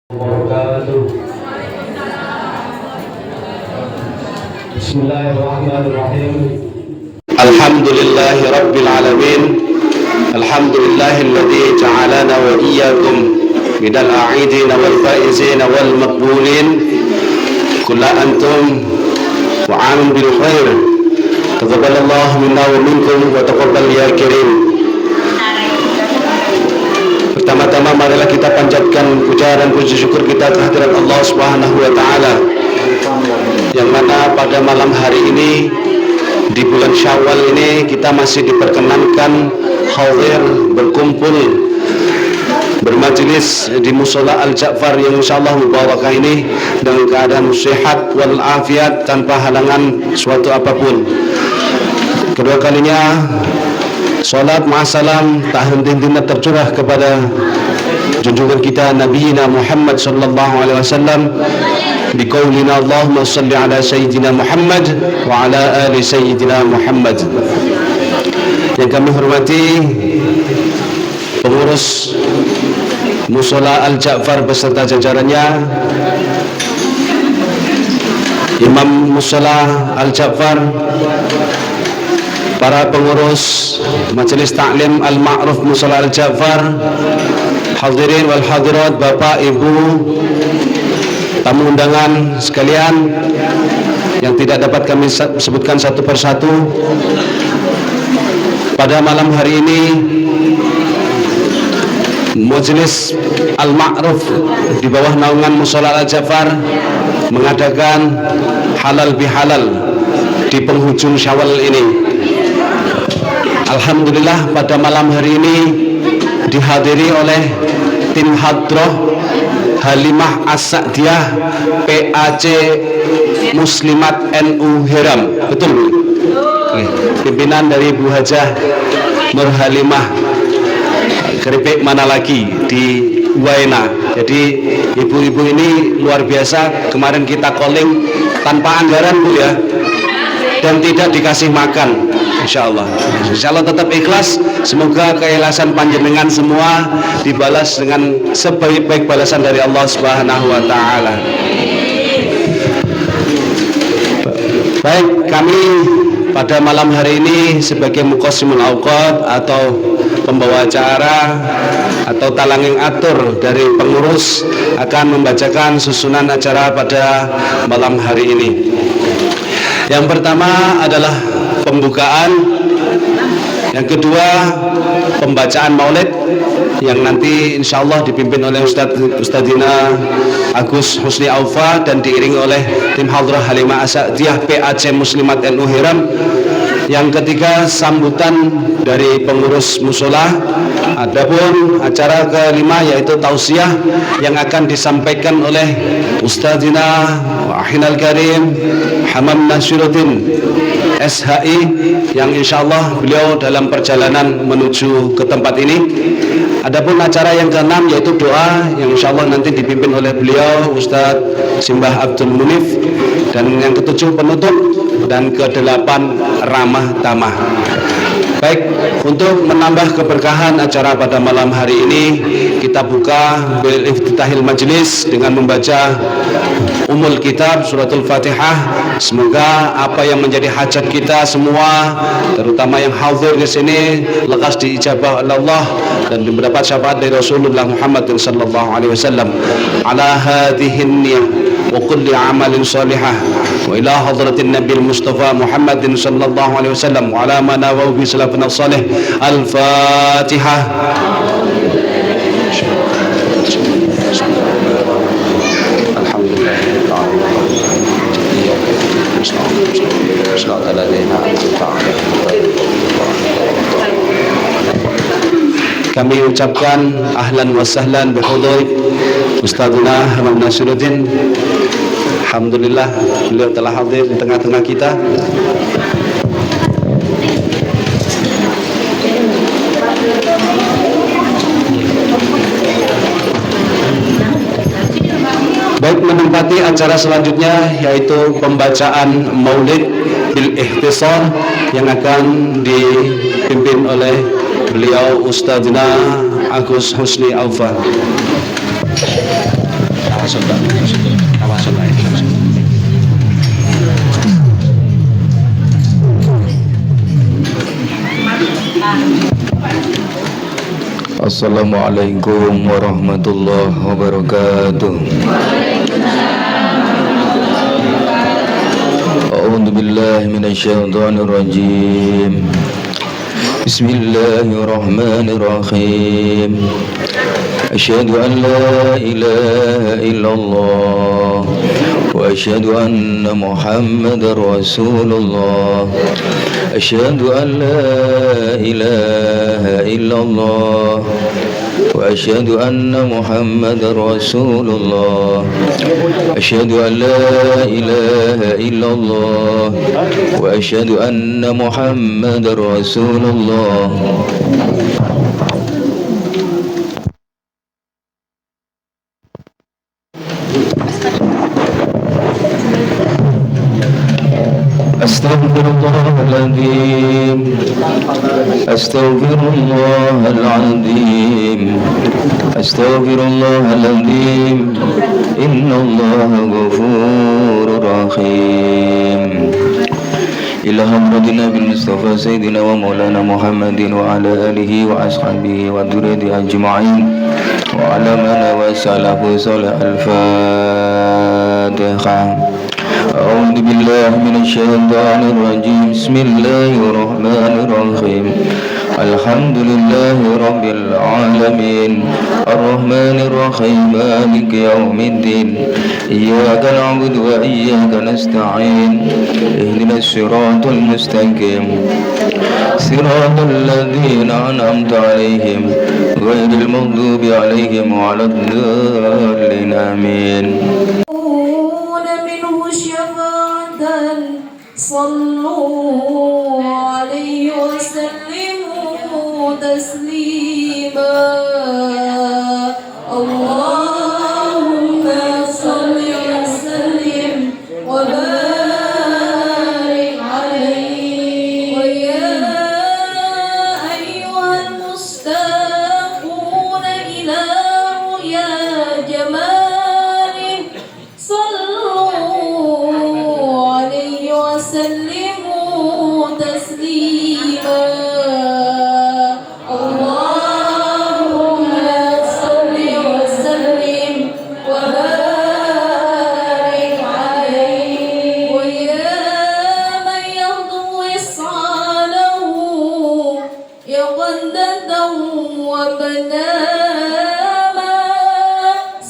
wabarakatuh. Bismillahirrahmanirrahim. Alhamdulillahi Rabbil Alamin. Alhamdulillahilladzi ja'alana wa iyyakum minal a'idina wal faizina wal maqbulin. Kulla antum wa amin bil khair. Taqabbalallahu minna wa minkum wa taqabbal ya karim. Pertama-tama marilah kita panjatkan puja dan puji syukur kita kehadirat Allah Subhanahu wa taala, yang mana pada malam hari ini di bulan Syawal ini kita masih diperkenankan hadir berkumpul bermajlis di Musola Al-Ja'far yang insyaallah mubarakah ini dengan keadaan sehat wal afiat tanpa halangan suatu apapun. Kedua kalinya salat ma'asalam tak henti-hentinya tercurah kepada junjungan kita Nabi Muhammad sallallahu alaihi wasallam biqaulina Allahumma salli ala sayyidina Muhammad wa ala ali sayyidina Muhammad. Yang kami hormati pengurus Musola Al-Ja'far beserta jajarannya, Imam Musola Al-Ja'far, para pengurus Majelis Ta'lim Al-Ma'ruf Musola Al-Ja'far, hadirin wal hadirat, Bapak, Ibu, tamu undangan sekalian yang tidak dapat kami sebutkan satu persatu. Pada malam hari ini Majelis Al-Ma'ruf di bawah naungan Musola Al-Ja'far mengadakan halal bihalal di penghujung Syawal ini. Alhamdulillah pada malam hari ini dihadiri oleh tim Hadroh Halimah As-Sa'diyah PAC Muslimat NU Hiram. Betul Bu? Pimpinan dari Bu Hajah Nur Halimah Keripik mana lagi di Waina. Jadi ibu-ibu ini luar biasa. Kemarin kita calling tanpa anggaran Bu ya, dan tidak dikasih makan. Insyaallah tetap ikhlas. Semoga keikhlasan panjenengan semua dibalas dengan sebaik-baik balasan dari Allah Subhanahu wa taala. Baik, kami pada malam hari ini sebagai muqassimul auqat atau pembawa acara atau talanging atur dari pengurus akan membacakan susunan acara pada malam hari ini. Yang pertama adalah pembukaan, yang kedua pembacaan maulid yang nanti insyaallah dipimpin oleh Ustadzina Agus Husni Aufa dan diiringi oleh tim Hadrah Halimah As-Sa'diyah PAC Muslimat NU Hiram. Yang ketiga sambutan dari pengurus musola. Adapun acara kelima yaitu tausiah yang akan disampaikan oleh Ustadzina Wahinal Karim Hamam Nasiruddin SHI, yang insyaallah beliau dalam perjalanan menuju ke tempat ini. Adapun acara yang keenam yaitu doa yang insyaallah nanti dipimpin oleh beliau Ustadz Simbah Abdul Munif, dan yang ketujuh penutup, dan kedelapan ramah tamah. Baik, untuk menambah keberkahan acara pada malam hari ini, kita buka bil iftitahil majlis dengan membaca Ummul Kitab Suratul Fatihah. Semoga apa yang menjadi hajat kita semua, terutama yang hadir di sini, lekas diijabah oleh Allah dan mendapat syafaat dari Rasulullah Muhammad sallallahu alaihi wasallam. Ala hadhihi niyyah wa kulli amalin salihah wa ila hadratin Nabi Mustafa Muhammad sallallahu alaihi wasallam wa ala man nawahu bi salafina salih. Al-Fatihah. Kami ucapkan ahlan wa sahlan bihudur Ustadzuna Hamam Nasiruddin. Alhamdulillah beliau telah hadir di tengah-tengah kita. Baik, menempati acara selanjutnya yaitu pembacaan maulid bil ikhtisar yang akan dipimpin oleh beliau Ustadzina Agus Husni Aufa. Masuk Pak. Masuk Pak. Assalamualaikum warahmatullahi wabarakatuh. A'udzu billahi minasyaitonir rajim. Bismillahirrahmanirrahim. Asyhadu an la ilaha illallah wa asyhadu anna Muhammadar Rasulullah. Asyhadu an la ilaha illallah wa asyhadu anna Muhammadar Rasulullah. Asyhadu an la ilaha illallah wa asyhadu anna Muhammadar Rasulullah. Astaghfirullahaladzim. Astaghfirullahaladzim. Astaghfirullahaladzim. Innallaha ghafurur rahim. Ila hamdina bil Mustafa Sayyidina wa Maulana Muhammadin wa ala alihi wa ashabihi wa dhurriyyati ajma'in wa ala mana wa salafu salih al-Fatihah. أعوذ بالله من الشيطان الرجيم. بسم الله الرحمن الرحيم. الحمد لله رب العالمين الرحمن الرحيم مالك يوم الدين إياك نعبد وإياك نستعين اهدنا الصراط المستقيم صراط الذين أنعمت عليهم غير المغضوب عليهم ولا الضالين آمين. صلوا عليه وسلموا تسليما. اللهم صل وسلم وبارك عليه. ويا أيها المشتاقون إلى رؤيا جماله صلوا عليه وسلموا تسليما. اللهم صل وسلم وبارك عليه. ويا من يغدو إسعاله يقندة وبناما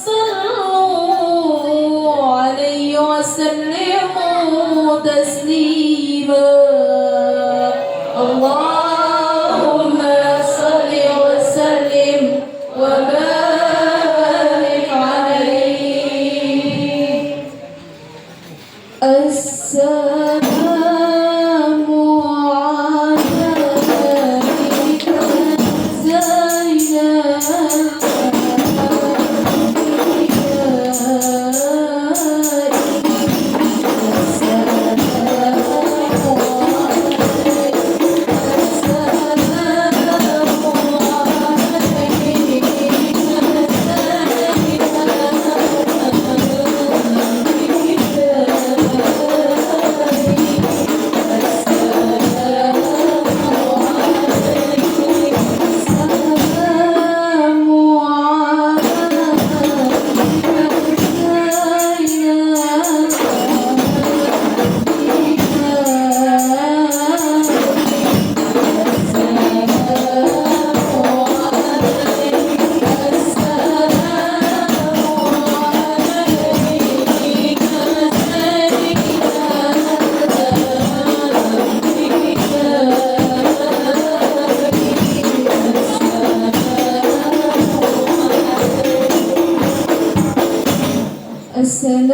صلوا عليه وسلموا تسليما. اللهم صل وسلم وبارك عليه. السلام عليك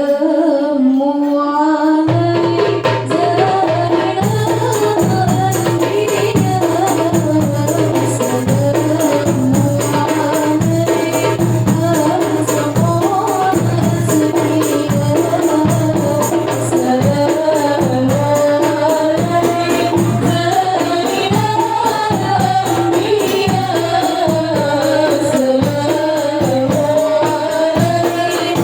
السلام عليك زارنا الأنبياء. السلام عليك أرزقنا الأزمياء. السلام عليك زارنا الأنبياء. السلام عليك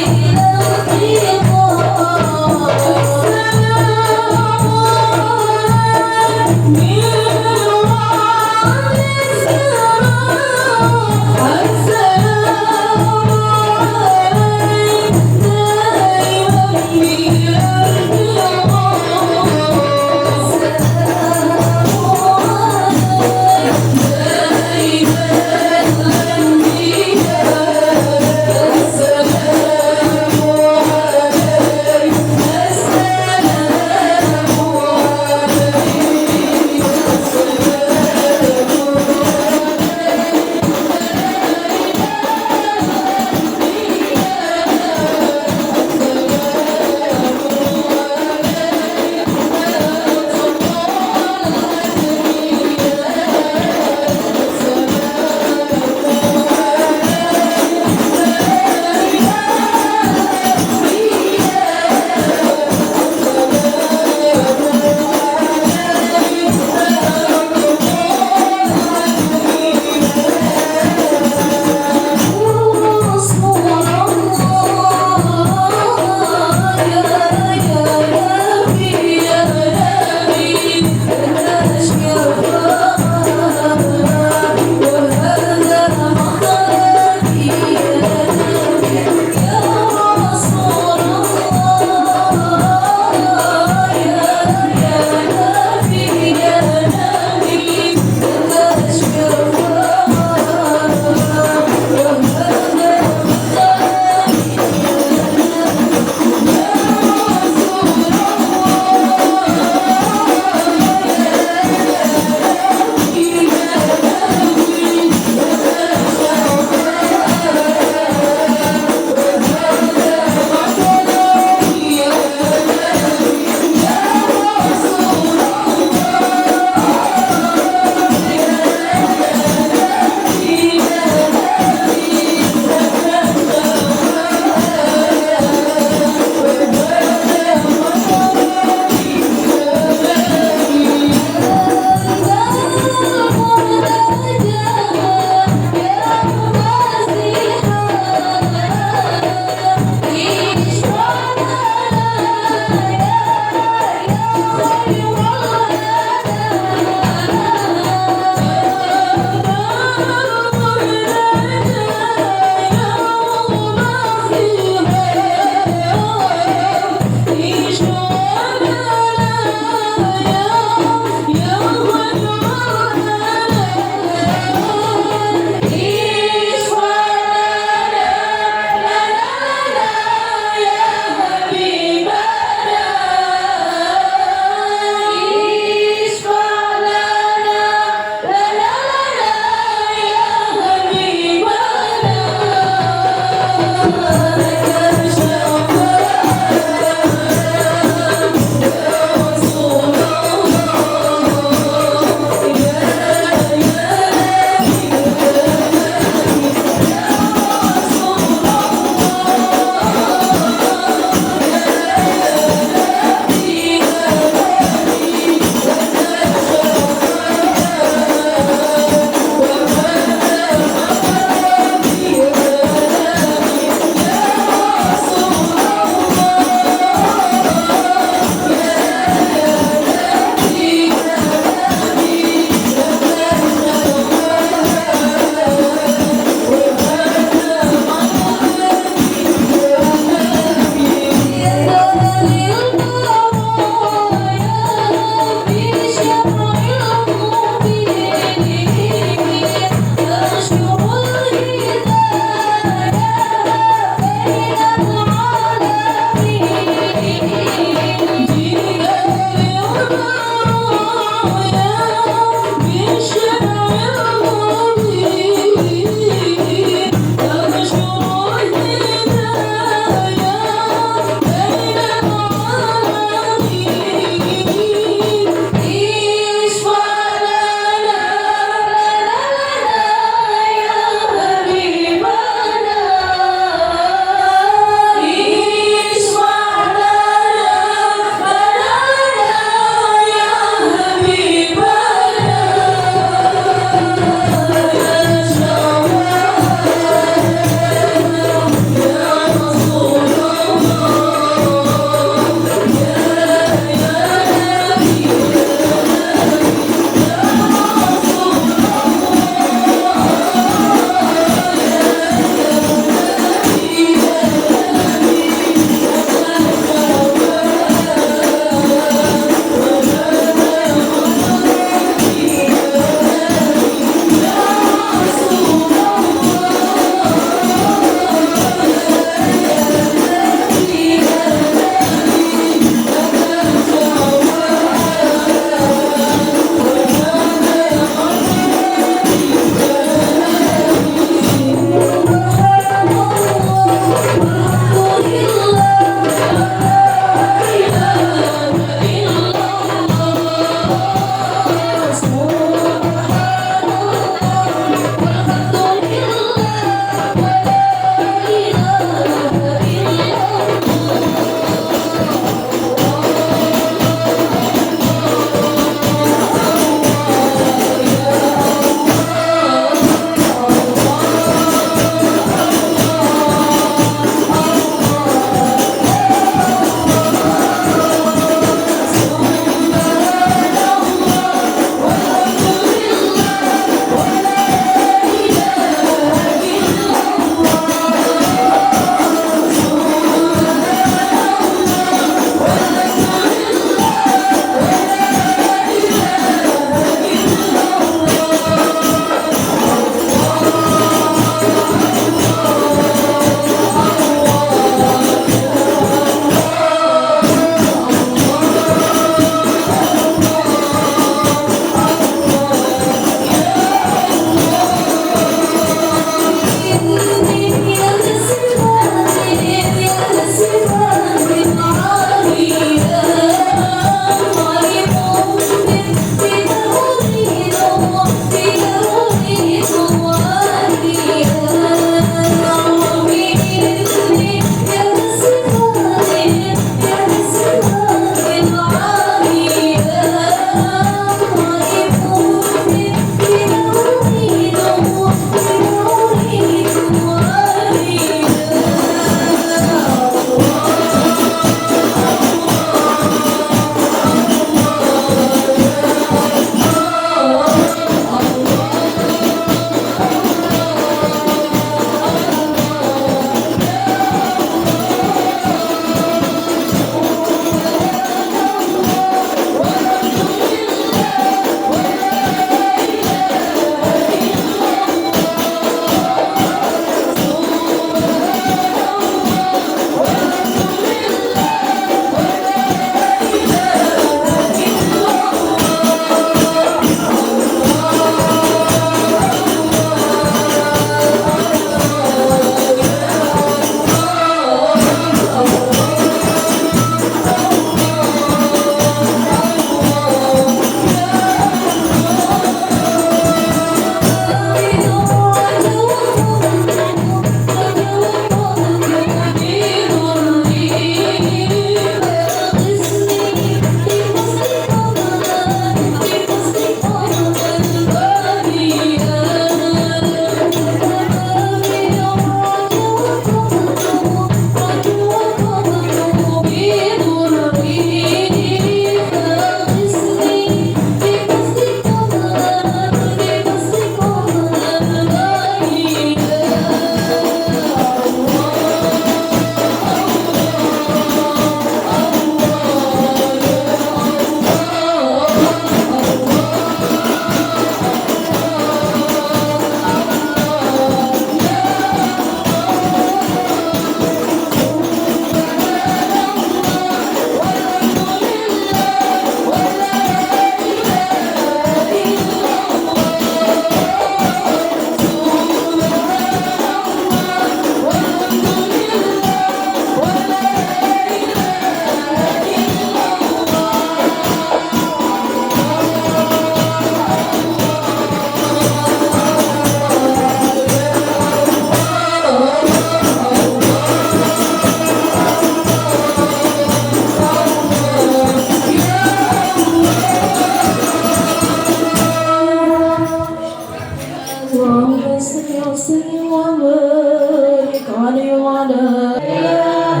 صل وسلم وبارك عليه وعلى لا إله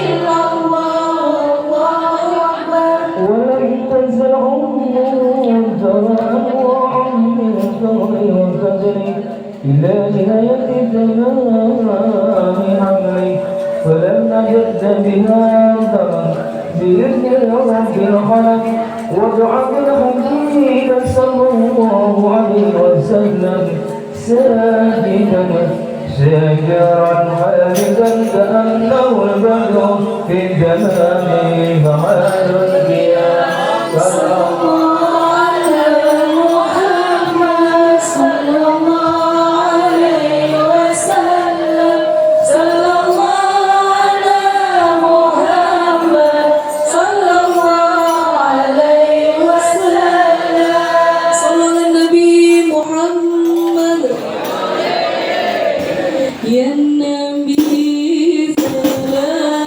إلا الله والله أكبر ولم تزل عن من الشر والفجر إلى نهاية تمام حملي فلم نجد بها أثرا بإذن رب الخلق ودعا الحكيم صلى الله عليه وسلم ساجدا شاكرا حامدا كأنه البدر في جماله فحال القيام صلى الله على محمد صلى الله عليه وسلم صلى الله على محمد صلى الله عليه وسلم صلى النبي محمد يا النبي سلام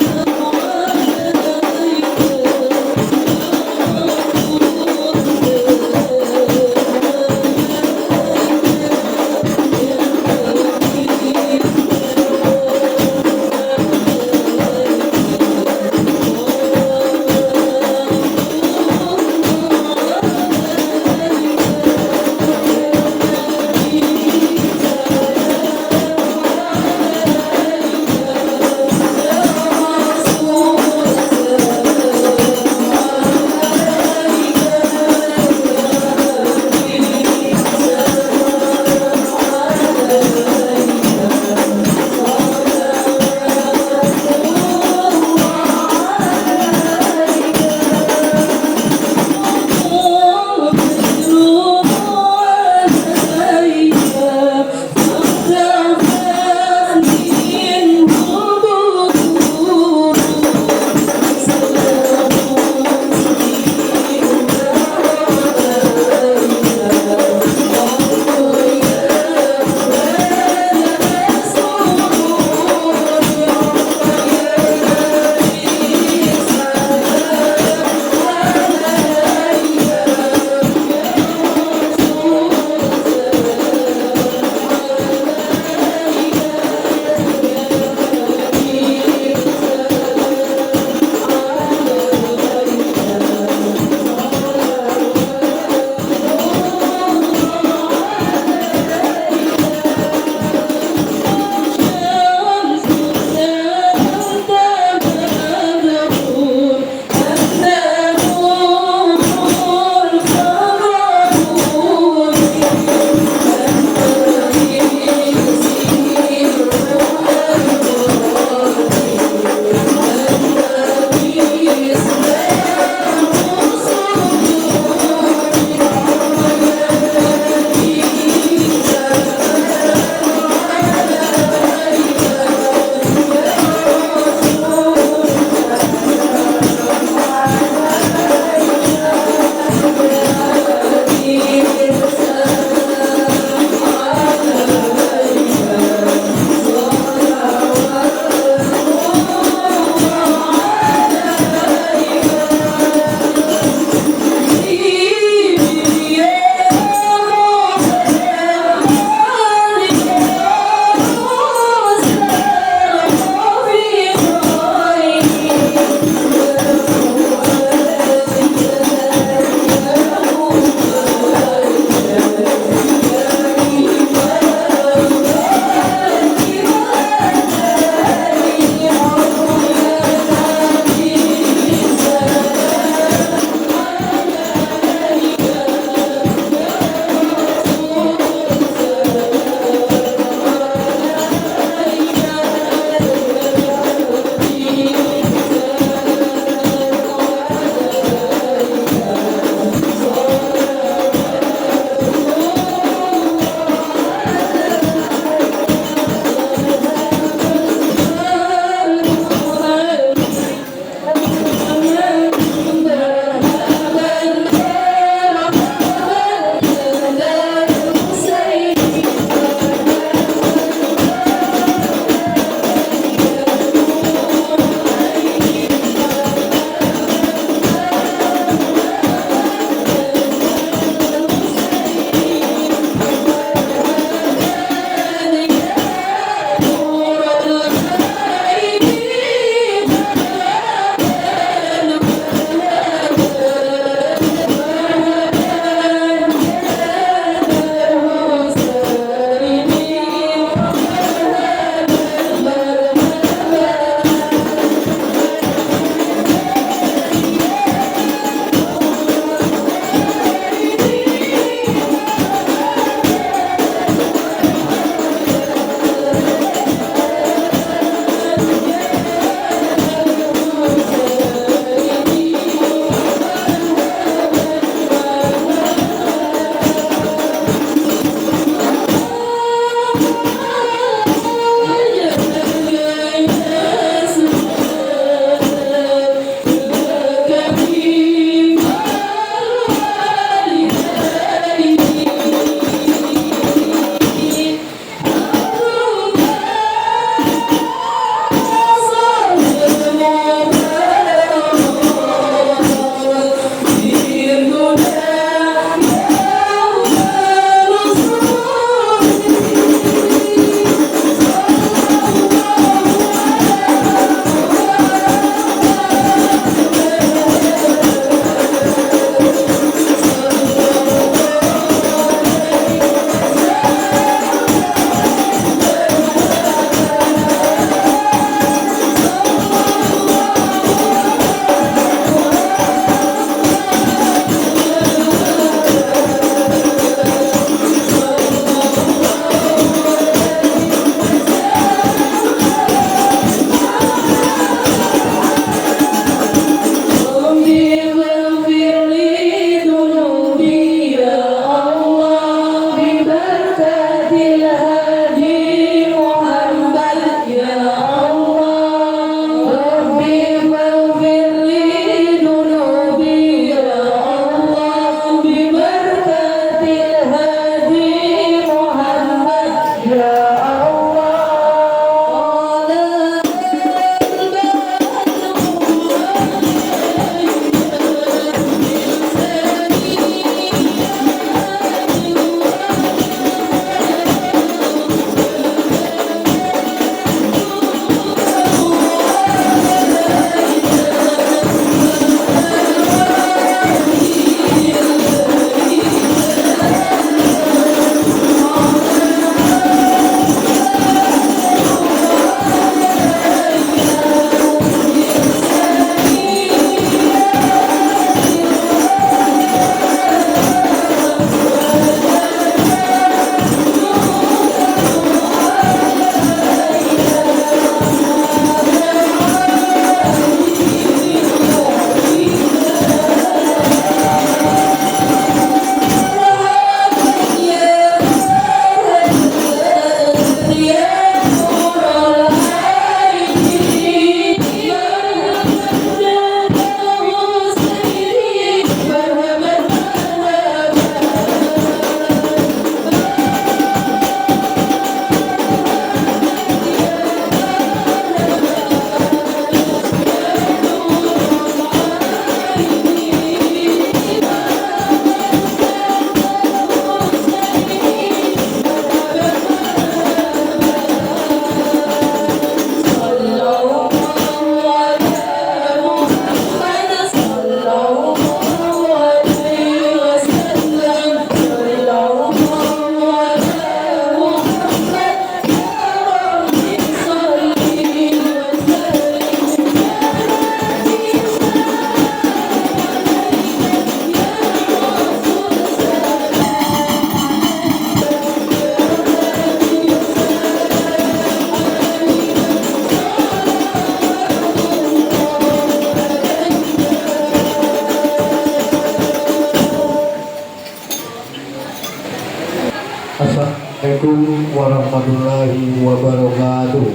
warahmatullahi wabarakatuh.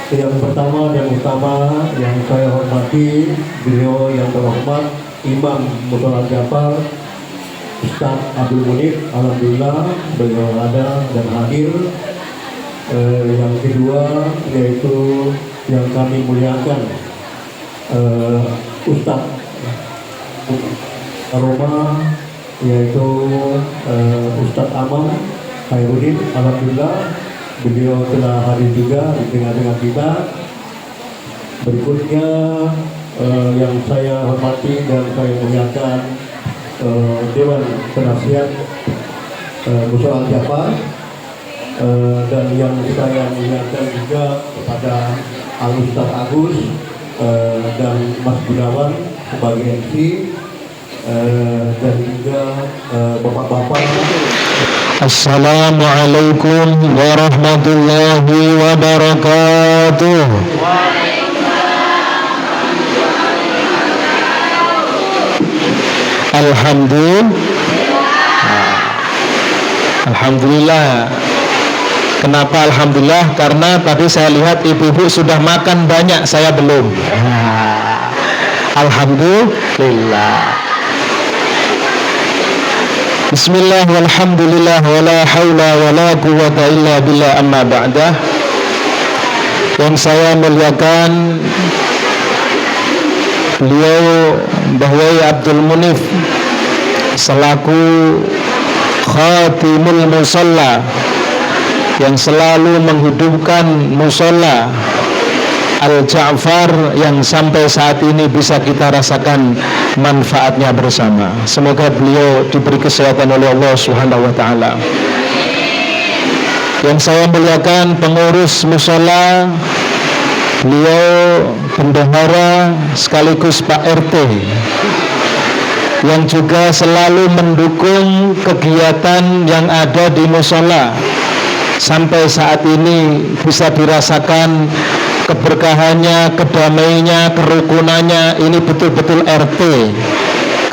Yang pertama dan utama yang saya hormati, beliau yang terhormat Imam Mushola Jafar Ustaz Abdul Munif, alhamdulillah beliau ada dan hadir. Yang kedua yaitu yang kami muliakan Ustaz Aroma, yaitu Ustaz Amam Khairuddin, alhamdulillah beliau telah hadir juga di tengah-tengah kita. Berikutnya yang saya hormati dan saya muliakan Dewan Penasihat Mushola Jafar, dan yang saya muliakan juga kepada Al-Ustaz Agus dan Mas Gunawan sebagai MC, dan juga bapak-bapak. Assalamualaikum warahmatullahi wabarakatuh. Alhamdulillah. Kenapa alhamdulillah? Karena tadi saya lihat ibu-ibu sudah makan banyak, saya belum. Alhamdulillah. Bismillah walhamdulillah wala hawla wala quwwata illa billah, amma ba'dah. Yang saya muliakan beliau Mbah Yai Abdul Munif selaku Khatimul Mushola yang selalu menghidupkan Mushola Al-Ja'far yang sampai saat ini bisa kita rasakan manfaatnya bersama. Semoga beliau diberi kesehatan oleh Allah Subhanahu wa taala. Yang saya muliakan pengurus mushola, beliau bendahara sekaligus Pak RT yang juga selalu mendukung kegiatan yang ada di mushola. Sampai saat ini bisa dirasakan keberkahannya, kedamaiannya, kerukunannya. Ini betul-betul RT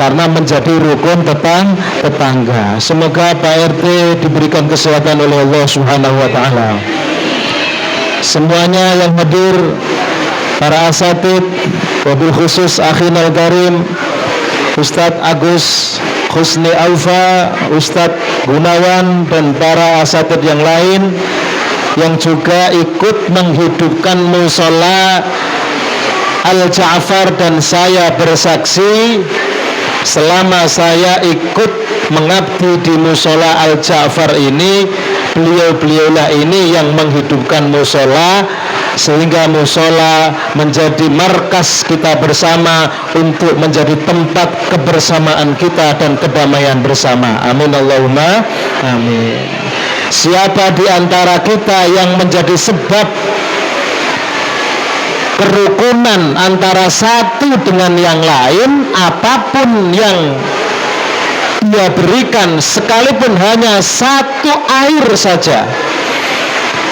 karena menjadi rukun tetangga. Semoga Pak RT diberikan kesehatan oleh Allah Subhanahu wa taala. Semuanya yang hadir, para asatid, wabil khusus Akhinal Karim Ustadz Agus Husni Aufa, Ustadz Gunawan, dan para asatid yang lain yang juga ikut menghidupkan mushola Al-Ja'far, dan saya bersaksi selama saya ikut mengabdi di mushola Al-Ja'far ini, beliau-beliaulah ini yang menghidupkan mushola sehingga mushola menjadi markas kita bersama untuk menjadi tempat kebersamaan kita dan kedamaian bersama. Amin Allahumma amin. Siapa di antara kita yang menjadi sebab kerukunan antara satu dengan yang lain, apapun yang dia berikan, sekalipun hanya satu air saja,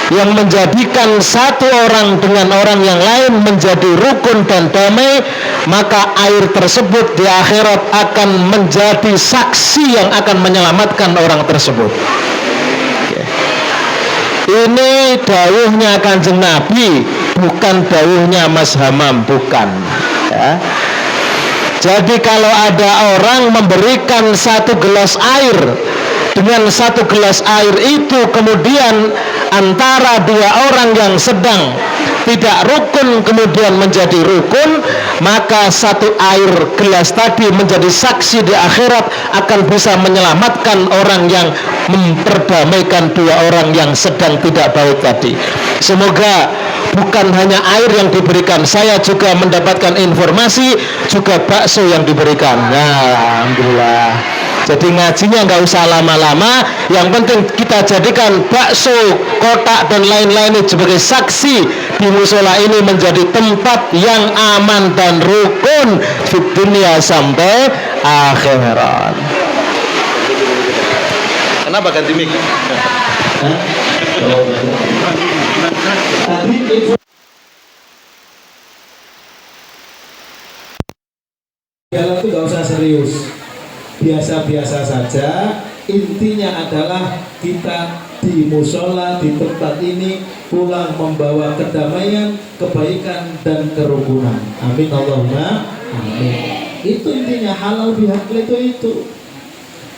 yang menjadikan satu orang dengan orang yang lain menjadi rukun dan damai, maka air tersebut di akhirat akan menjadi saksi yang akan menyelamatkan orang tersebut. Ini dawuhnya Kanjeng Nabi, bukan dawuhnya Mas Hamam, bukan ya. Jadi kalau ada orang memberikan satu gelas air, dengan satu gelas air itu kemudian antara dua orang yang sedang tidak rukun kemudian menjadi rukun, maka satu air gelas tadi menjadi saksi di akhirat akan bisa menyelamatkan orang yang memperdamaikan dua orang yang sedang tidak baik tadi. Semoga bukan hanya air yang diberikan, saya juga mendapatkan informasi juga bakso yang diberikan. Nah, alhamdulillah. Jadi ngajinya nggak usah lama-lama, yang penting kita jadikan bakso, kotak dan lain-lain sebagai saksi di mushola ini menjadi tempat yang aman dan rukun di dunia sampai akhirat. Kenapa ganti mic? Dalam itu nggak usah serius, biasa-biasa saja, intinya adalah kita di musola di tempat ini pulang membawa kedamaian, kebaikan dan kerukunan. Amin Allahumma amin. Itu intinya halal bihaqli itu.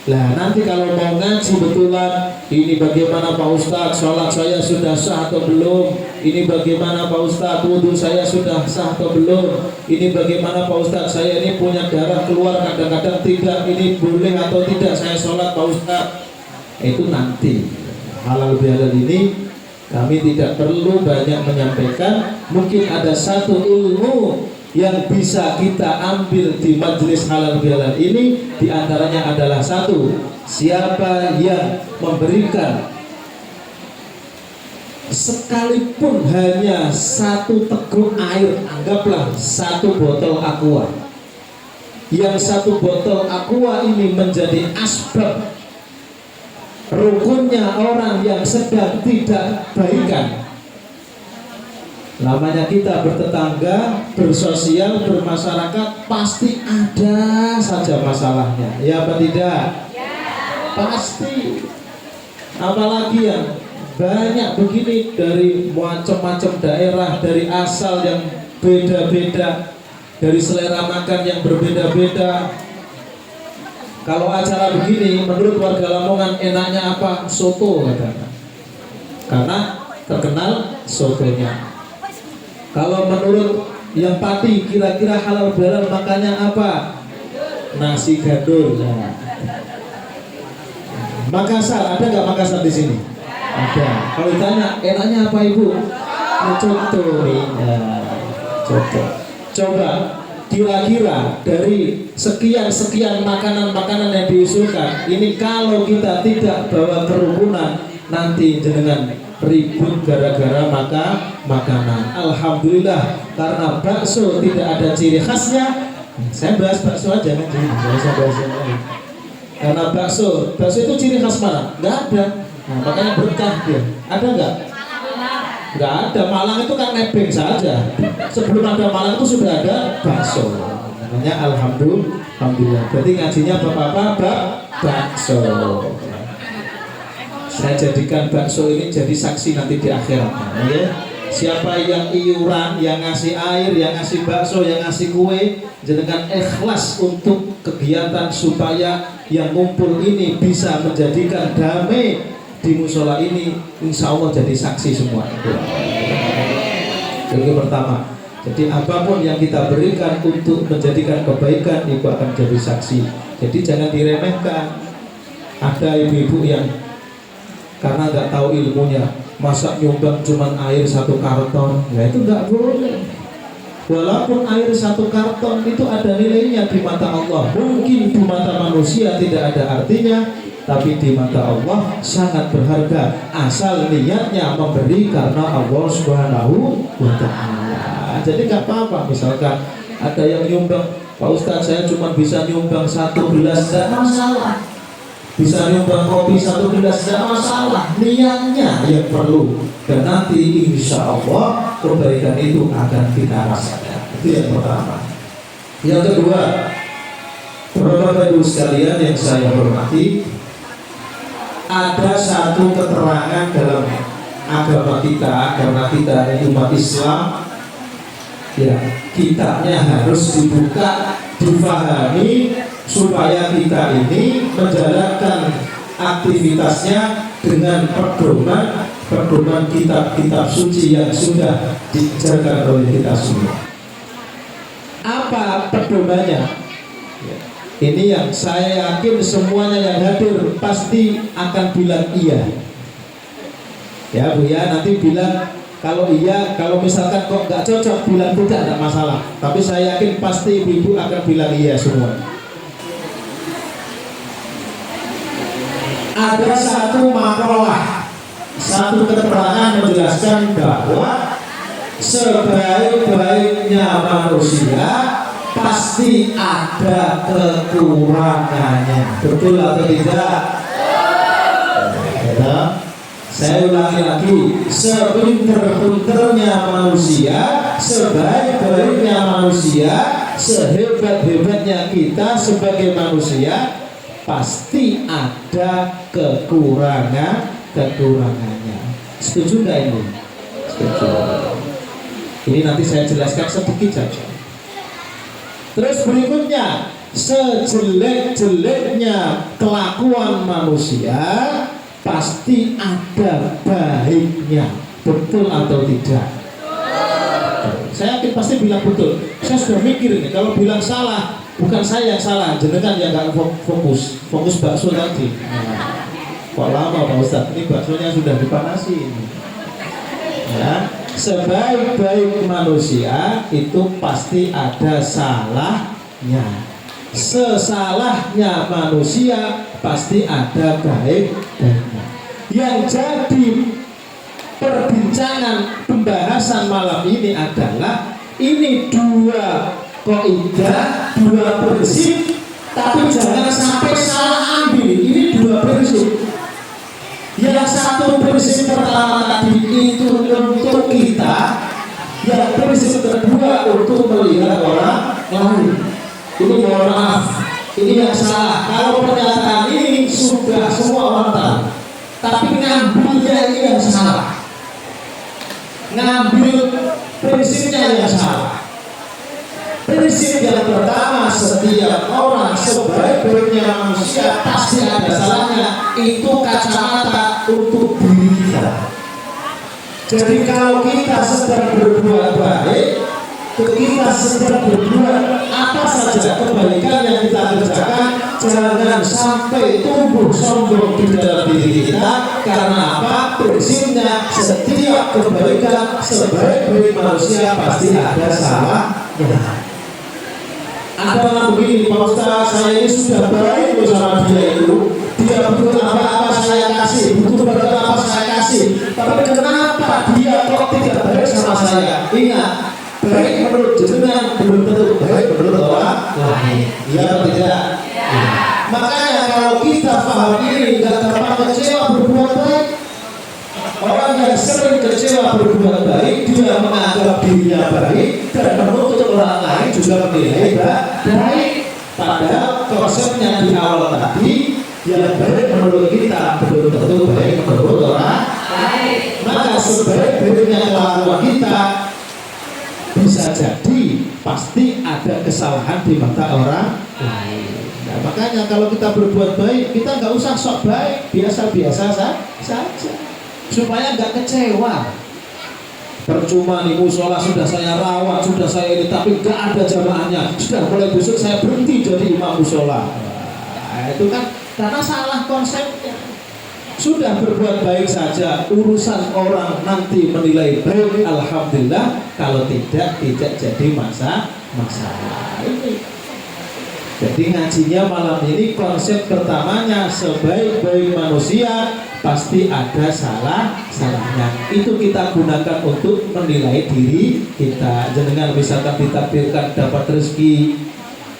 Lah nanti kalau mau ngaji betulan, ini bagaimana Pak Ustadz, sholat saya sudah sah atau belum? Ini bagaimana Pak Ustadz, wudhu saya sudah sah atau belum? Ini bagaimana Pak Ustadz, saya ini punya darah keluar kadang-kadang tidak, ini boleh atau tidak saya sholat Pak Ustadz? Itu nanti. Halal bihalal ini kami tidak perlu banyak menyampaikan. Mungkin ada satu ilmu yang bisa kita ambil di majelis halal bihalal ini, diantaranya adalah satu, siapa yang memberikan sekalipun hanya satu teguk air, anggaplah satu botol aqua, yang satu botol aqua ini menjadi asbab rukunnya orang yang sedang tidak baikan. Namanya kita bertetangga, bersosial, bermasyarakat, pasti ada saja masalahnya. Ya apa tidak? Ya. Pasti. Apalagi yang banyak begini dari macam-macam daerah, dari asal yang beda-beda, dari selera makan yang berbeda-beda. Kalau acara begini, menurut warga Lamongan enaknya apa? Soto katanya. Karena terkenal sotonya. Kalau menurut yang Pati, kira-kira halal bihalal makannya apa? Nasi gandul. Nah. Makassar, ada nggak Makassar di sini? Ada. Kalau ditanya enaknya apa Ibu? Coto nih. Coto. Coba kira-kira dari sekian makanan-makanan yang diusulkan, ini kalau kita tidak bawa kerukunan, nanti jenengan ribut gara-gara makanan. Alhamdulillah, karena bakso tidak ada ciri khasnya. Saya bahas bakso aja nanti, bahas yang lain. Karena bakso itu ciri khas mana? Nggak ada. Nah, makanya berkah dia. Ada nggak? Nggak ada. Malang itu kan nebeng saja. Sebelum ada Malang itu sudah ada bakso. Namanya alhamdulillah. Berarti ngajinya bapak-bapak bakso. Saya jadikan bakso ini jadi saksi nanti di akhirat, ya. Siapa yang iuran, yang ngasih air, yang ngasih bakso, yang ngasih kue, jenengan ikhlas untuk kegiatan supaya yang ngumpul ini bisa menjadikan damai di musola ini, insya Allah jadi saksi semua. Jadi pertama, jadi apapun yang kita berikan untuk menjadikan kebaikan itu akan jadi saksi. Jadi jangan diremehkan. Ada ibu-ibu yang karena nggak tahu ilmunya, masa nyumbang cuman air 1 karton, ya itu nggak boleh. Walaupun air 1 karton itu ada nilainya di mata Allah, mungkin di mata manusia tidak ada artinya, tapi di mata Allah sangat berharga, asal niatnya memberi karena Allah Subhanahu wa Ta'ala. Jadi nggak apa-apa, misalkan ada yang nyumbang, Pak Ustadz saya cuma bisa nyumbang 1 gelas, nggak masalah. Bisa nyumbang kopi 1 gelas, tidak masalah, niatnya yang perlu, dan nanti insya Allah kebaikan itu akan kita rasakan. Itu yang pertama. Yang kedua, Bapak Ibu sekalian yang saya hormati, ada satu keterangan dalam agama kita, karena kita ini umat Islam, ya kitabnya harus dibuka, difahami, supaya kita ini menjalankan aktivitasnya dengan pedoman kitab-kitab suci yang sudah dijaga oleh kita semua. Apa pedomannya? Ini yang saya yakin semuanya yang hadir pasti akan bilang iya. Ya Bu ya, nanti bilang kalau iya, kalau misalkan kok nggak cocok bilang tidak masalah. Tapi saya yakin pasti ibu-ibu akan bilang iya semua. Ada satu makalah, satu keterangan menjelaskan bahwa sebaik-baiknya manusia pasti ada kekurangannya. Betul atau tidak? Ya. Saya ulangi lagi, sepinter-pinternya manusia, sebaik-baiknya manusia, sehebat-hebatnya kita sebagai manusia, pasti ada kekurangannya. Setuju nggak ini? Setuju. Ini nanti saya jelaskan sedikit saja. Terus berikutnya, sejelek-jeleknya kelakuan manusia pasti ada baiknya. Betul atau tidak? Saya yakin pasti bilang betul. Saya sudah mikir ini, kalau bilang salah, bukan saya yang salah, jenengan yang nggak fokus bakso tadi. Kok lama Pak Ustadz? Ini baksonya sudah dipanasi. Ya, sebaik-baik manusia itu pasti ada salahnya. Sesalahnya manusia pasti ada baik-baiknya. Yang jadi perbincangan pembahasan malam ini adalah ini dua kaidah, dua prinsip, tapi jangan sampai salah ambil. Ini dua prinsip. Yang satu prinsip pertama tadi itu untuk kita, yang prinsip kedua untuk melihat orang lain. Ini mohon maaf, ini yang salah. Kalau pernyataan ini sudah semua orang tahu, tapi ngambilnya ini yang salah. Ngambil prinsipnya yang salah. Prinsip yang pertama, setiap orang sebaik-baiknya manusia pasti ada salahnya. Itu kacamata untuk diri kita. Jadi kalau kita sedang berbuat baik, kita sedang berbuat apa saja kebaikan yang kita kerjakan, jangan sampai tumbuh sombong di dalam diri kita. Karena apa? Prinsipnya setiap kebaikan sebaik-baik manusia pasti ada salahnya. Ada orang begini, Pak Ustaz, saya ini sudah baik sama dia itu, dia butuh apa-apa saya kasih, butuh berapa saya kasih, tapi kenapa dia kok tidak baik sama saya? Ingat, baik menurut jenengan belum tentu baik menurut orang lain. Iya atau tidak? Ya. Makanya kalau kita paham ini, nggak gampang kecewa berbuat baik. Orang yang sering kecewa berbuat baik, dia menganggap dirinya baik dan menuntut orang lain juga menilai baik. Padahal konsepnya di awal tadi, yang baik menurut kita belum tentu baik menurut orang lain. Maka sebaik-baiknya kelakuan kita bisa jadi pasti ada kesalahan di mata orang lain. Nah, makanya kalau kita berbuat baik, kita nggak usah sok baik, biasa-biasa saja. Supaya nggak kecewa. Percuma nih musola sudah saya rawat, sudah saya ini, tapi nggak ada jamaahnya. Sudah mulai besok saya berhenti jadi imam musola. Nah, itu kan karena salah konsepnya. Sudah berbuat baik saja, urusan orang nanti menilai baik, alhamdulillah. Kalau tidak jadi masalah ini. Jadi ngajinya malam ini konsep pertamanya, sebaik-baik manusia pasti ada salahnya. Itu kita gunakan untuk menilai diri kita. Jenengan misalkan ditakdirkan dapat rezeki,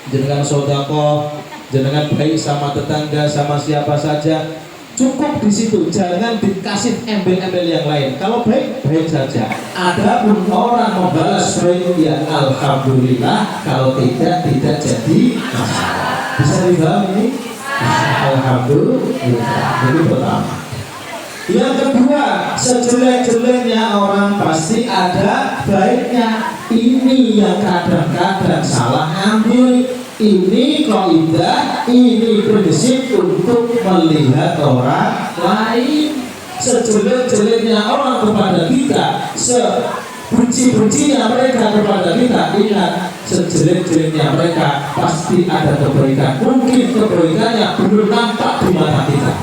jenengan sedekah, jenengan baik sama tetangga, sama siapa saja, cukup di situ. Jangan dikasih embel-embel yang lain. Kalau baik saja. Adapun orang membalas baik, ya alhamdulillah. Kalau tidak jadi masalah. Bisa dipahami? Alhamdulillah. Itu pertama. Yang kedua, sejelek-jeleknya orang pasti ada baiknya. Ini yang kadang-kadang salah ngambil. Ini kaidah, ini prinsip untuk melihat orang lain. Sejelek-jeleknya orang kepada kita, sebenci-bencinya mereka kepada kita, ingat, sejelek-jeleknya mereka pasti ada kebaikan. Mungkin kebaikannya belum nampak di mata kita.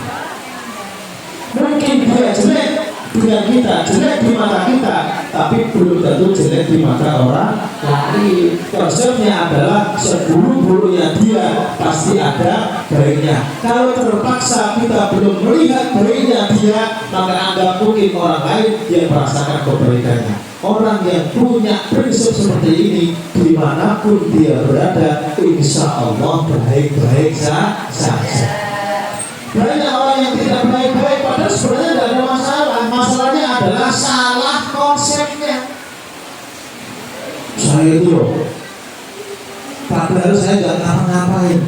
Mungkin dia jelek dengan kita, jelek di mata kita, tapi belum tentu jelek di mata orang lain. Konsepnya adalah seburuk-buruknya dia pasti ada baiknya. Kalau terpaksa kita belum melihat baiknya dia, maka anggap mungkin orang lain yang merasakan kebaikannya. Orang yang punya prinsip seperti ini, dimanapun dia berada, insya Allah baik-baik saja. Banyak orang yang tidak baik-baik, padahal sebenarnya tidak ada masalah. Masalahnya adalah salah konsepnya. Saya itu loh, padahal saya nggak ngapa-ngapain,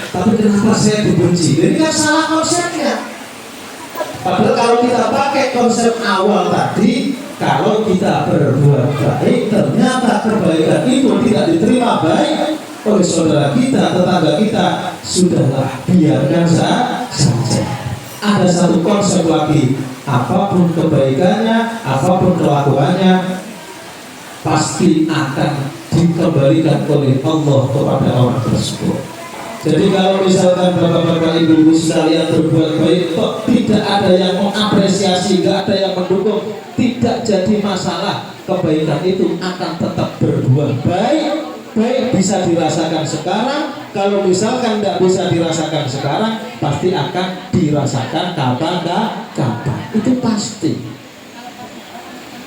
tapi kenapa saya dibenci? Ini kan salah konsepnya. Padahal kalau kita pakai konsep awal tadi, kalau kita berbuat baik, ternyata kebaikan itu tidak diterima baik oleh saudara kita, tetangga kita, sudahlah biarkan saja. Ada satu konsep lagi, apapun kebaikannya, apapun kelakuannya, pasti akan dikembalikan oleh Allah kepada orang tersebut. Jadi kalau misalkan bapak-bapak ibu-ibu sekalian berbuat baik kok tidak ada yang mengapresiasi, tidak ada yang mendukung, tidak jadi masalah. Kebaikan itu akan tetap berbuat baik. Baik bisa dirasakan sekarang, kalau misalkan tidak bisa dirasakan sekarang, pasti akan dirasakan kapan. Itu pasti.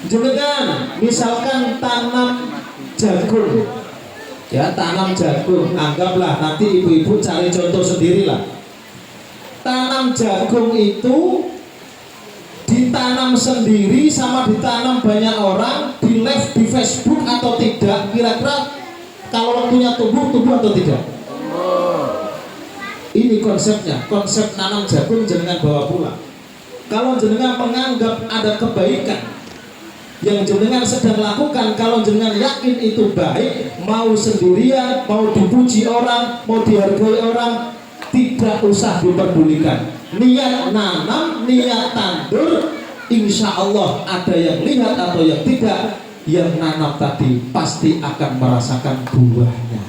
Jangan misalkan tanam jagung, ya tanam jagung, anggaplah nanti ibu-ibu cari contoh sendirilah. Tanam jagung itu ditanam sendiri sama ditanam banyak orang, di live di Facebook atau tidak, kira-kira kalau waktunya tumbuh atau tidak? Ini konsepnya, konsep nanam jagung jenengan bawa pulang. Kalau jenengan menganggap ada kebaikan yang jenengan sedang lakukan, kalau jenengan yakin itu baik, mau sendirian, mau dipuji orang, mau dihargai orang, tidak usah diperdulikan. Niat nanam, niat tandur, insya Allah ada yang lihat atau yang tidak, yang nanam tadi pasti akan merasakan buahnya.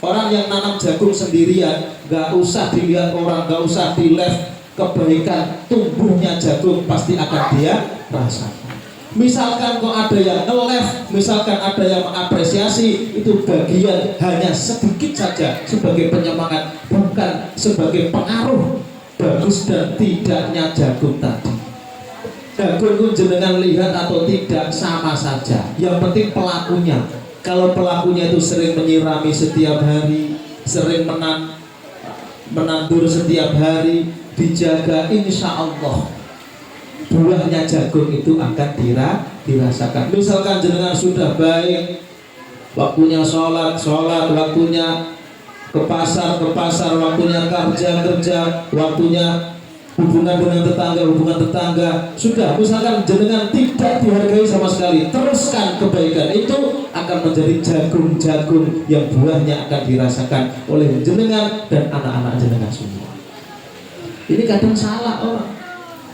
Orang yang nanam jagung sendirian, gak usah dilihat orang, gak usah di live, kebaikan tumbuhnya jagung pasti akan dia rasakan. Misalkan kok ada yang nge-live, misalkan ada yang mengapresiasi, itu bagian hanya sedikit saja sebagai penyemangat, bukan sebagai pengaruh bagus dan tidaknya jagung tadi. Jagung itu jenengan lihat atau tidak sama saja, yang penting pelakunya. Kalau pelakunya itu sering menyirami setiap hari, sering menandur setiap hari, dijaga, insya Allah buahnya jagung itu akan dirasakan. Misalkan jenengan sudah baik, waktunya sholat, waktunya ke pasar, waktunya kerja, waktunya hubungan dengan tetangga, sudah. Misalkan jenengan tidak dihargai sama sekali, teruskan kebaikan itu akan menjadi jagung-jagung yang buahnya akan dirasakan oleh jenengan dan anak-anak jenengan semua. Ini kadang salah orang.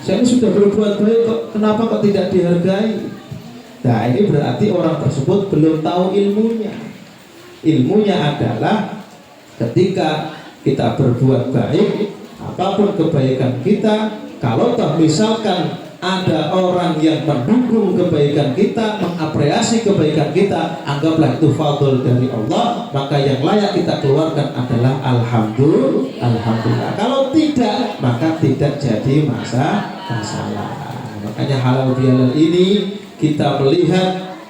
Saya ini sudah berbuat baik kok, kenapa kok tidak dihargai? Nah ini berarti orang tersebut belum tahu ilmunya. Ilmunya adalah ketika kita berbuat baik, apapun kebaikan kita, kalau toh misalkan ada orang yang mendukung kebaikan kita, mengapresiasi kebaikan kita, anggaplah itu fadl dari Allah, maka yang layak kita keluarkan adalah alhamdulillah. Kalau tidak, maka tidak jadi masalah. Makanya halal bihalal ini kita melihat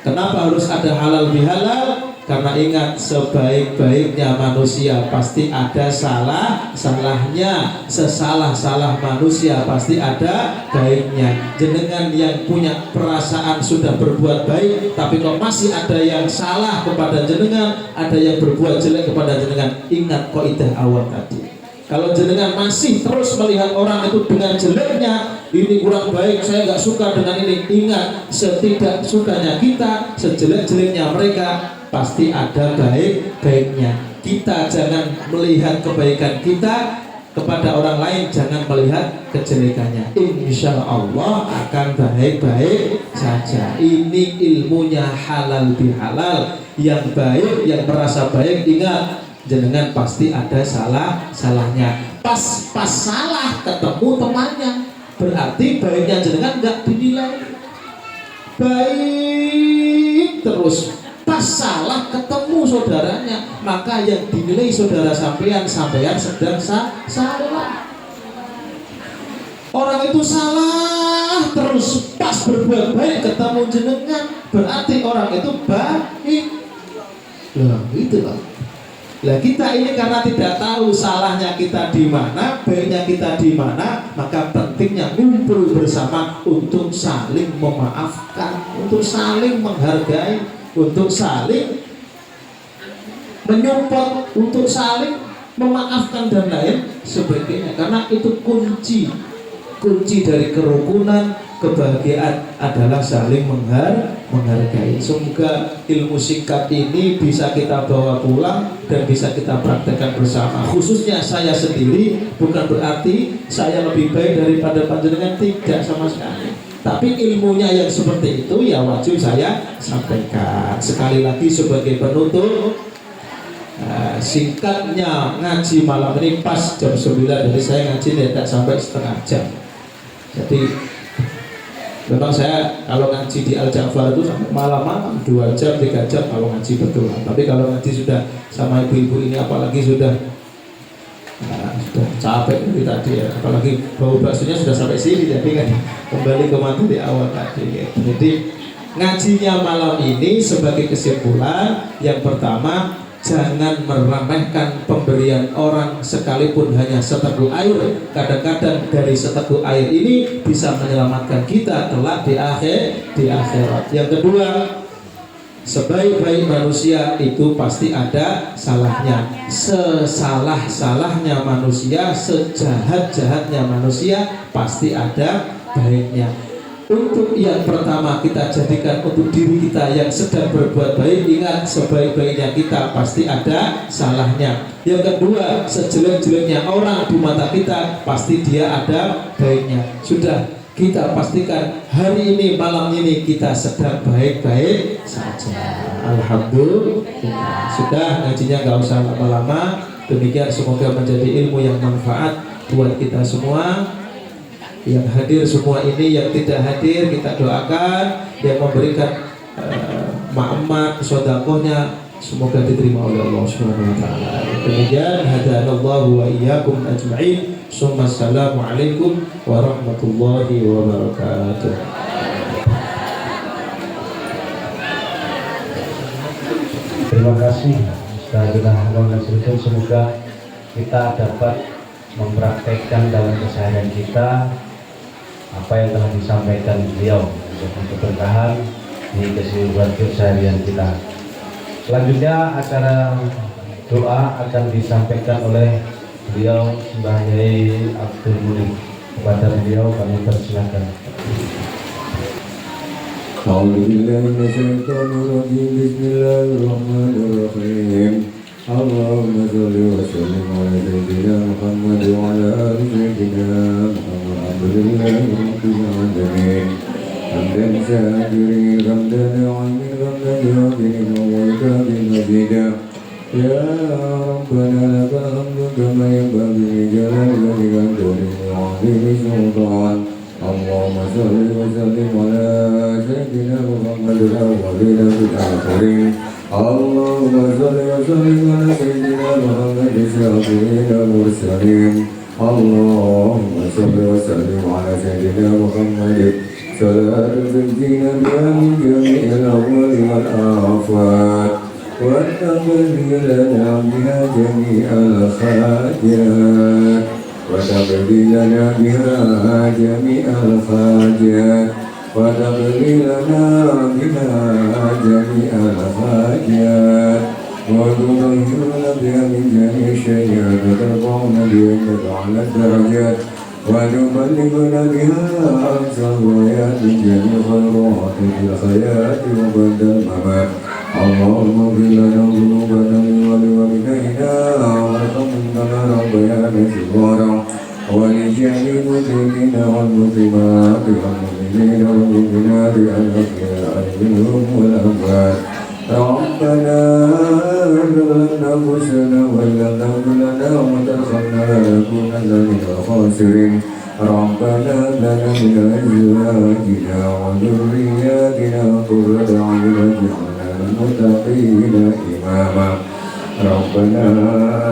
kenapa harus ada halal bihalal. Karena ingat, sebaik-baiknya manusia pasti ada salahnya, sesalah-salah manusia pasti ada baiknya. Jenengan yang punya perasaan sudah berbuat baik, tapi kok masih ada yang salah kepada jenengan, ada yang berbuat jelek kepada jenengan, ingat kaidah awal tadi. Kalau jenengan masih terus melihat orang itu dengan jeleknya, ini kurang baik, saya nggak suka dengan ini, ingat, setidak sukanya kita, sejelek-jeleknya mereka, pasti ada baik-baiknya. Kita jangan melihat kebaikan kita kepada orang lain, jangan melihat kejelekannya. Insya Allah akan baik-baik saja. Ini ilmunya halal bihalal. Yang baik, yang merasa baik, ingat, jenengan pasti ada salahnya. Pas salah ketemu temannya, berarti baiknya jenengan nggak dinilai baik terus. Pas salah ketemu saudaranya, maka yang dinilai saudara sampean sedang salah. Orang itu salah terus, pas berbuat baik ketemu jenengan, berarti orang itu baik. Loh, itu loh. Lah kita ini karena tidak tahu salahnya kita di mana, baiknya kita di mana, maka pentingnya ngumpul bersama untuk saling memaafkan, untuk saling menghargai, untuk saling menyupport, untuk saling memaafkan dan lain sebagainya, karena itu kunci dari kerukunan, kebahagiaan adalah saling menghargai. Semoga ilmu singkat ini bisa kita bawa pulang dan bisa kita praktekkan bersama. Khususnya saya sendiri, bukan berarti saya lebih baik daripada panjenengan, tidak sama sekali. Tapi ilmunya yang seperti itu ya wajib saya sampaikan. Sekali lagi sebagai penutup, singkatnya ngaji malam ini pas jam 9, jadi saya ngaji tidak sampai setengah jam. Jadi memang saya kalau ngaji di Al-Ja'far itu sampai malam-malam 2 jam, 3 jam kalau ngaji betul. Tapi kalau ngaji sudah sama ibu-ibu ini apalagi sudah capek dari tadi ya. Apalagi bau baksonya sudah sampai sini, jadi kan kembali ke materi awal tadi ya. Jadi ngajinya malam ini sebagai kesimpulan, yang pertama, jangan meremehkan pemberian orang sekalipun hanya seteguk air. Kadang-kadang dari seteguk air ini bisa menyelamatkan kita kelak di akhirat. Yang kedua, sebaik-baik manusia itu pasti ada salahnya. Sesalah-salahnya manusia, sejahat-jahatnya manusia pasti ada baiknya. Untuk yang pertama kita jadikan untuk diri kita yang sedang berbuat baik, ingat sebaik-baiknya kita pasti ada salahnya. Yang kedua, sejelek-jeleknya orang di mata kita pasti dia ada baiknya. Sudah kita pastikan hari ini, malam ini kita sedang baik-baik saja. Alhamdulillah. Sudah, ngajinya nggak usah lama-lama. Demikian, semoga menjadi ilmu yang manfaat buat kita semua. Yang hadir semua ini, yang tidak hadir kita doakan, yang memberikan ma'amat, sodakohnya semoga diterima oleh Allah Subhanahu wa taala. Demikian, hadanallahu wa iyyakum ajma'in. Assalamualaikum warahmatullahi wabarakatuh. Terima kasih Ustaz Nasruddin. Semoga kita dapat mempraktekkan dalam keseharian kita apa yang telah disampaikan beliau untuk keberkahan di keseharian kita. Selanjutnya acara doa akan disampaikan oleh beliau Mbah Yai Abdul Munif. Kepada beliau kami persilakan. Bismillahirrahmanirrahim. Allahumma salli wa sallim ala sayyidina Muhammad wa ala ali sayyidina Muhammad. Alhamdulillahi rabbil alamin. Hamdan syakirin, hamdan amin, hamdan yakin, wa yakin mazida. Ya Rabbana lakal hamdu kama yanbaghi li jalali wajhika wa 'azimi sultan. Allahumma salli wa sallim ala sayyidina Muhammad wa ala ali akhirin. Allahumma salli wa sallim ala sayyidina Muhammad syafi'il mursalin. Allahumma salli wa sallim ala sayyidina Muhammad salatu tunjina biha min jami'il ahwali wal afat wa taqdi lana biha jami'al khairat wa taqdi lana biha jami'al hajat wa taqdi lana biha jami'al hajat wa tudahhirna biha min jami'i syai'at wa tarfa'una biha ala darajat wa tuballighuna biha aqsa ghayat min jami'i khairati fil hayati wa ba'dal mamat. Allahumma ighfir lana dhunubana wa liwalidayna warhamna kama rabbayana shighara wa li jami'il muslimina wal muslimat wal mu'minina wal mu'minat al-ahya'i minhum wal amwat. Rabbana zalamna anfusana wa illam taghfir lana wa tarhamna lanakunanna minal khasirin. Rabbana hab lana min azwajina wa dhurriyyatina qurrata a'yun waj'alna lil muttaqina imama. Rabbana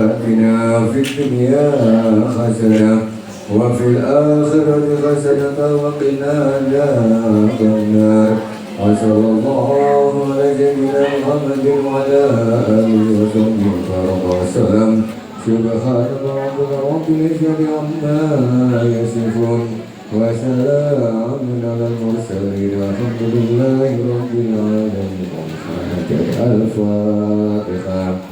atina fid dunya hasanah wa fil akhirati hasanah wa qina adzaban nar. Wa sallallahu ala sayyidina Muhammadin wa ala alihi wa sahbihi wa sallam. Subhana rabbika rabbil izzati amma yasifun wa salamun alal mursalin walhamdulillahi rabbil alamin. Al-Fatihah.